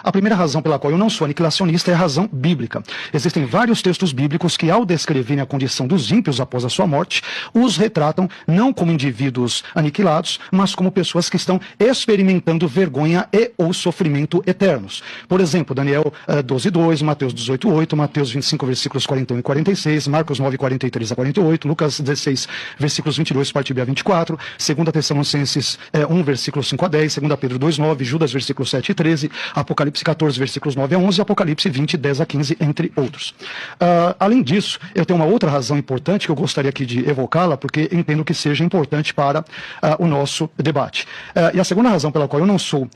A primeira razão pela qual eu não sou aniquilacionista é a razão bíblica. Existem vários textos bíblicos que, ao descreverem a condição dos ímpios após a sua morte, os retratam não como indivíduos aniquilados, mas como pessoas que estão experimentando vergonha e ou sofrimento eternos. Por exemplo, Daniel 12:2, Mateus 18:8, Mateus 25, versículos 41 e 46, Marcos 9, 43 a 48, Lucas 16, versículos 22, parte B a 24, 2 Tessalonicenses 1, versículos 5 a 10, 2 Pedro 2:9, Judas, versículos 7 e 13, Apocalipse 14, versículos 9 a 11, Apocalipse 20, 10 a 15, entre outros. Além disso, eu tenho uma outra razão importante que eu gostaria aqui de evocá-la, porque entendo que seja importante para o nosso debate. E a segunda razão pela qual eu não sou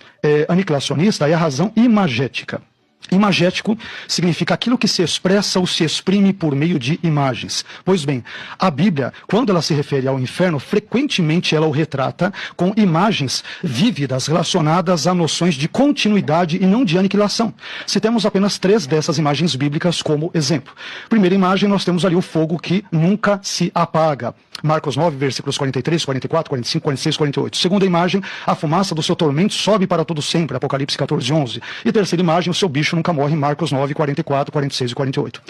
aniquilacionista é a razão imagética. Imagético significa aquilo que se expressa ou se exprime por meio de imagens. Pois bem, a Bíblia, quando ela se refere ao inferno, frequentemente ela o retrata com imagens vívidas relacionadas a noções de continuidade e não de aniquilação. Citemos apenas 3 dessas imagens bíblicas como exemplo. Primeira imagem, nós temos ali o fogo que nunca se apaga. Marcos 9, versículos 43, 44, 45, 46, 48. Segunda imagem, a fumaça do seu tormento sobe para todo sempre, Apocalipse 14, 11. E terceira imagem, o seu bicho nunca morre, Marcos 9, 44, 46 e 48.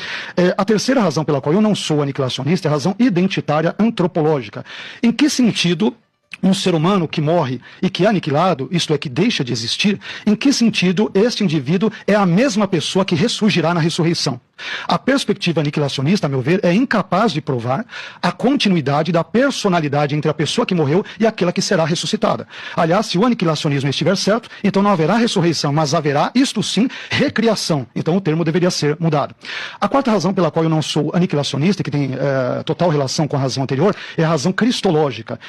A terceira razão pela qual eu não sou aniquilacionista é a razão identitária antropológica. Em que sentido um ser humano que morre e que é aniquilado, isto é, que deixa de existir, em que sentido este indivíduo é a mesma pessoa que ressurgirá na ressurreição? A perspectiva aniquilacionista, a meu ver, é incapaz de provar a continuidade da personalidade entre a pessoa que morreu e aquela que será ressuscitada. Aliás, se o aniquilacionismo estiver certo, então não haverá ressurreição, mas haverá, isto sim, recriação. Então o termo deveria ser mudado. A quarta razão pela qual eu não sou aniquilacionista, que tem total relação com a razão anterior, é a razão cristológica.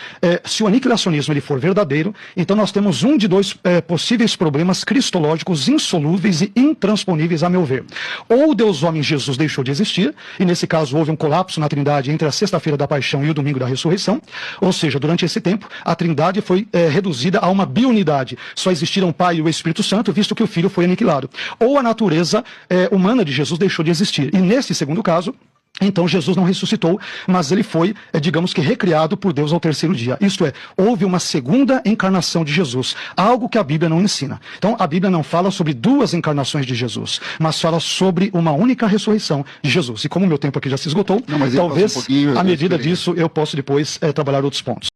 Se o aniquilacionismo ele for verdadeiro, então nós temos um de 2 possíveis problemas cristológicos insolúveis e intransponíveis, a meu ver. Ou Deus homem Jesus deixou de existir, e nesse caso houve um colapso na Trindade entre a sexta-feira da paixão e o domingo da ressurreição, ou seja, durante esse tempo a Trindade foi reduzida a uma biunidade, só existiram o Pai e o Espírito Santo, visto que o Filho foi aniquilado. Ou a natureza humana de Jesus deixou de existir, e nesse segundo caso, então Jesus não ressuscitou, mas ele foi, digamos que, recriado por Deus ao terceiro dia. Isto é, houve uma segunda encarnação de Jesus, algo que a Bíblia não ensina. Então a Bíblia não fala sobre 2 encarnações de Jesus, mas fala sobre uma única ressurreição de Jesus. E como o meu tempo aqui já se esgotou, talvez, à medida disso, eu possa depois trabalhar outros pontos.